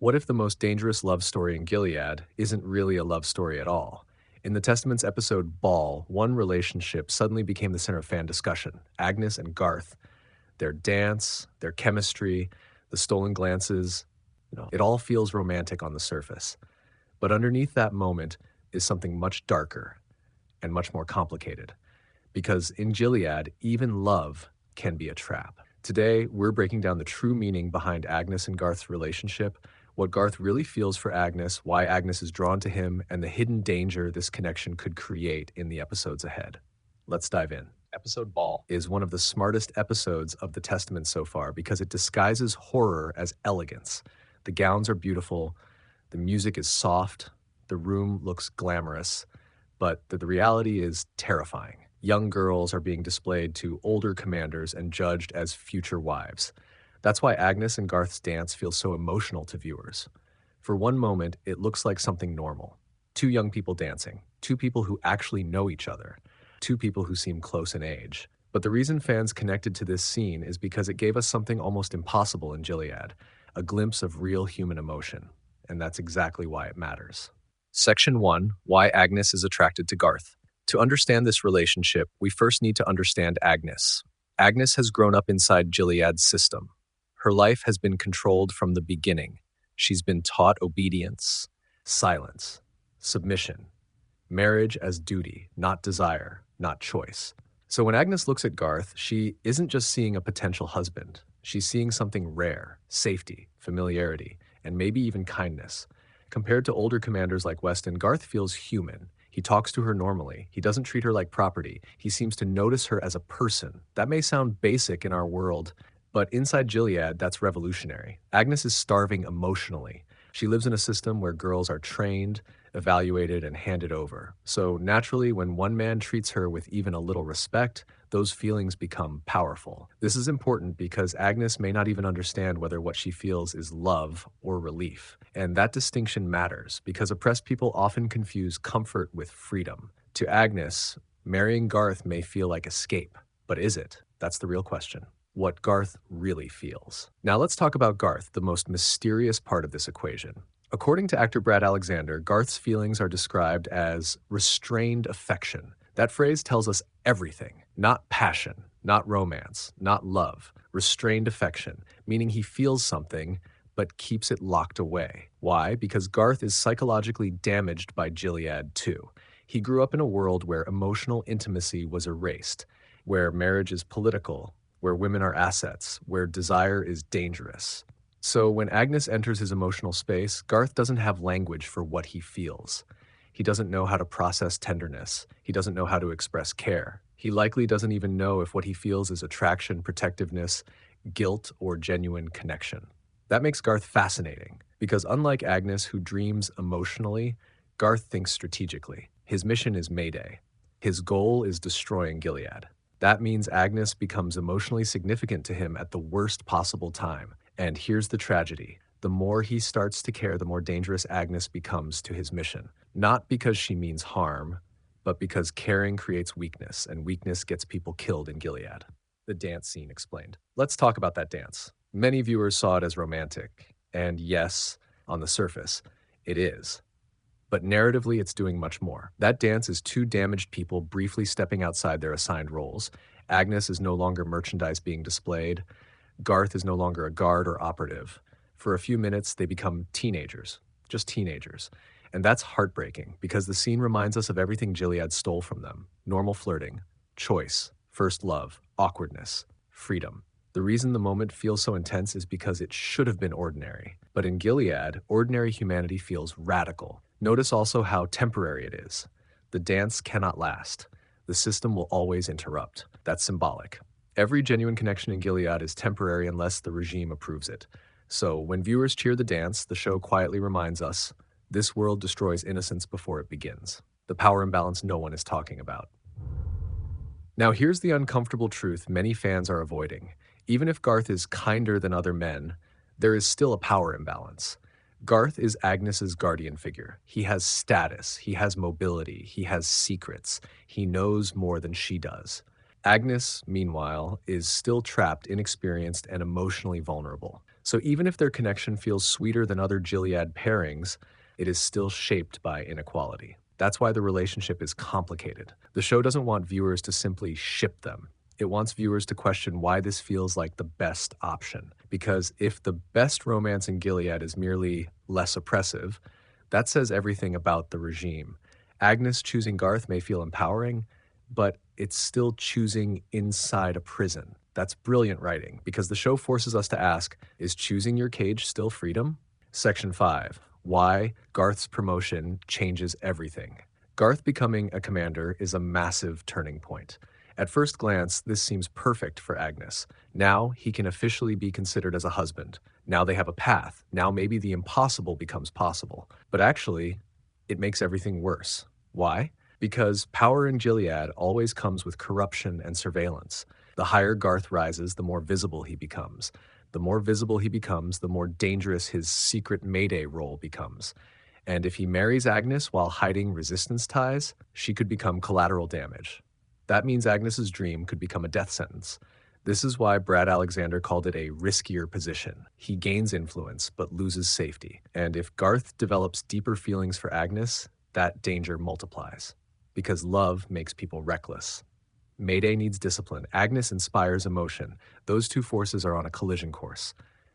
What if the most dangerous love story in Gilead isn't really a love story at all? In the Testament's episode Ball, one relationship suddenly became the center of fan discussion: Agnes and Garth. Their dance, their chemistry, the stolen glances, it all feels romantic on the surface. But underneath that moment is something much darker and much more complicated. Because in Gilead, even love can be a trap. Today, we're breaking down the true meaning behind Agnes and Garth's relationship, what Garth really feels for Agnes, why Agnes is drawn to him, and the hidden danger this connection could create in the episodes ahead. Let's dive in. Episode Ball is one of the smartest episodes of the Testament so far because it disguises horror as elegance. The gowns are beautiful, the music is soft, the room looks glamorous, but the reality is terrifying. Young girls are being displayed to older commanders and judged as future wives. That's why Agnes and Garth's dance feels so emotional to viewers. For one moment, it looks like something normal. Two young people dancing, two people who actually know each other, two people who seem close in age. But the reason fans connected to this scene is because it gave us something almost impossible in Gilead, a glimpse of real human emotion. And that's exactly why it matters. Section 1, Why Agnes is Attracted to Garth. To understand this relationship, we first need to understand Agnes. Agnes has grown up inside Gilead's system. Her life has been controlled from the beginning. She's been taught obedience, silence, submission, marriage as duty, not desire, not choice. So when Agnes looks at Garth, she isn't just seeing a potential husband. She's seeing something rare: safety, familiarity, and maybe even kindness. Compared to older commanders like Weston, Garth feels human. He talks to her normally. He doesn't treat her like property. He seems to notice her as a person. That may sound basic in our world, but inside Gilead, that's revolutionary. Agnes is starving emotionally. She lives in a system where girls are trained, evaluated, and handed over. So naturally, when one man treats her with even a little respect, those feelings become powerful. This is important because Agnes may not even understand whether what she feels is love or relief. And that distinction matters because oppressed people often confuse comfort with freedom. To Agnes, marrying Garth may feel like escape, but is it? That's the real question. What Garth really feels. Now let's talk about Garth, the most mysterious part of this equation. According to actor Brad Alexander, Garth's feelings are described as restrained affection. That phrase tells us everything. Not passion, not romance, not love. Restrained affection, meaning he feels something but keeps it locked away. Why? Because Garth is psychologically damaged by Gilead too. He grew up in a world where emotional intimacy was erased, where marriage is political, where women are assets, where desire is dangerous. So when Agnes enters his emotional space, Garth doesn't have language for what he feels. He doesn't know how to process tenderness. He doesn't know how to express care. He likely doesn't even know if what he feels is attraction, protectiveness, guilt, or genuine connection. That makes Garth fascinating, because unlike Agnes, who dreams emotionally, Garth thinks strategically. His mission is Mayday. His goal is destroying Gilead. That means Agnes becomes emotionally significant to him at the worst possible time. And here's the tragedy. The more he starts to care, the more dangerous Agnes becomes to his mission. Not because she means harm, but because caring creates weakness, and weakness gets people killed in Gilead. The dance scene explained. Let's talk about that dance. Many viewers saw it as romantic. And yes, on the surface, it is. But narratively, it's doing much more. That dance is two damaged people briefly stepping outside their assigned roles. Agnes is no longer merchandise being displayed. Garth is no longer a guard or operative. For a few minutes, they become teenagers, just teenagers. And that's heartbreaking because the scene reminds us of everything Gilead stole from them: normal flirting, choice, first love, awkwardness, freedom. The reason the moment feels so intense is because it should have been ordinary. But in Gilead, ordinary humanity feels radical. Notice also how temporary it is. The dance cannot last. The system will always interrupt. That's symbolic. Every genuine connection in Gilead is temporary unless the regime approves it. So when viewers cheer the dance, the show quietly reminds us, this world destroys innocence before it begins. The power imbalance no one is talking about. Now here's the uncomfortable truth many fans are avoiding. Even if Garth is kinder than other men, there is still a power imbalance. Garth is Agnes's guardian figure. He has status, he has mobility, he has secrets. He knows more than she does. Agnes, meanwhile, is still trapped, inexperienced, and emotionally vulnerable. So even if their connection feels sweeter than other Gilead pairings, it is still shaped by inequality. That's why the relationship is complicated. The show doesn't want viewers to simply ship them. It wants viewers to question why this feels like the best option. Because if the best romance in Gilead is merely less oppressive, that says everything about the regime. Agnes choosing Garth may feel empowering, but it's still choosing inside a prison. That's brilliant writing because the show forces us to ask, is choosing your cage still freedom? Section 5. Why Garth's promotion changes everything. Garth becoming a commander is a massive turning point. At first glance, this seems perfect for Agnes. Now he can officially be considered as a husband. Now they have a path. Now maybe the impossible becomes possible. But actually, it makes everything worse. Why? Because power in Gilead always comes with corruption and surveillance. The higher Garth rises, the more visible he becomes. The more visible he becomes, the more dangerous his secret Mayday role becomes. And if he marries Agnes while hiding resistance ties, she could become collateral damage. That means Agnes's dream could become a death sentence. This is why Brad Alexander called it a riskier position. He gains influence, but loses safety. And if Garth develops deeper feelings for Agnes, that danger multiplies. Because love makes people reckless. Mayday needs discipline. Agnes inspires emotion. Those two forces are on a collision course.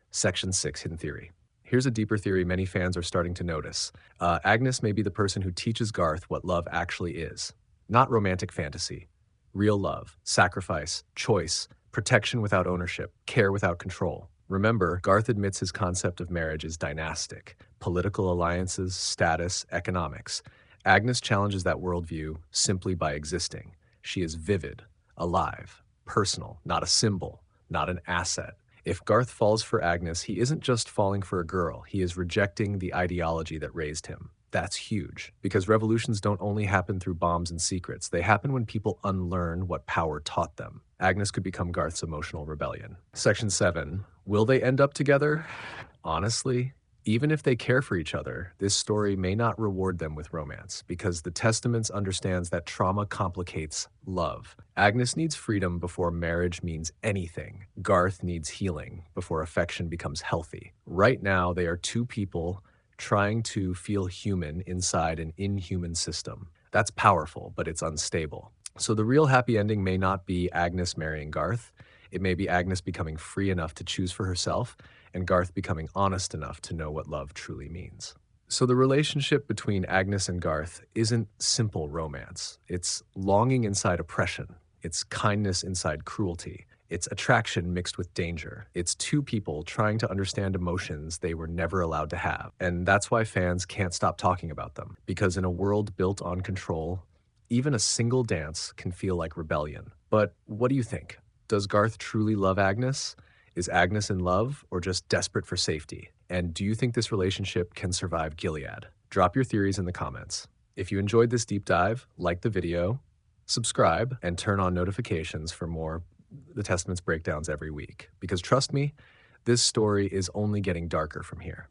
Section 6, Hidden Theory. Here's a deeper theory many fans are starting to notice. Agnes may be the person who teaches Garth what love actually is. Not romantic fantasy. Real love, sacrifice, choice, protection without ownership, care without control. Remember, Garth admits his concept of marriage is dynastic. Political alliances, status, economics. Agnes challenges that worldview simply by existing. She is vivid, alive, personal, not a symbol, not an asset. If Garth falls for Agnes, he isn't just falling for a girl, he is rejecting the ideology that raised him. That's huge, because revolutions don't only happen through bombs and secrets. They happen when people unlearn what power taught them. Agnes could become Garth's emotional rebellion. Section 7. Will they end up together? Honestly, even if they care for each other, this story may not reward them with romance, because the Testaments understands that trauma complicates love. Agnes needs freedom before marriage means anything. Garth needs healing before affection becomes healthy. Right now, they are two people trying to feel human inside an inhuman system. That's powerful, but it's unstable. So the real happy ending may not be Agnes marrying Garth. It may be Agnes becoming free enough to choose for herself, and Garth becoming honest enough to know what love truly means. So the relationship between Agnes and Garth isn't simple romance. It's longing inside oppression. It's kindness inside cruelty. It's attraction mixed with danger. It's two people trying to understand emotions they were never allowed to have. And that's why fans can't stop talking about them. Because in a world built on control, even a single dance can feel like rebellion. But what do you think? Does Garth truly love Agnes? Is Agnes in love or just desperate for safety? And do you think this relationship can survive Gilead? Drop your theories in the comments. If you enjoyed this deep dive, like the video, subscribe, and turn on notifications for more The Testament's breakdowns every week. Because trust me, this story is only getting darker from here.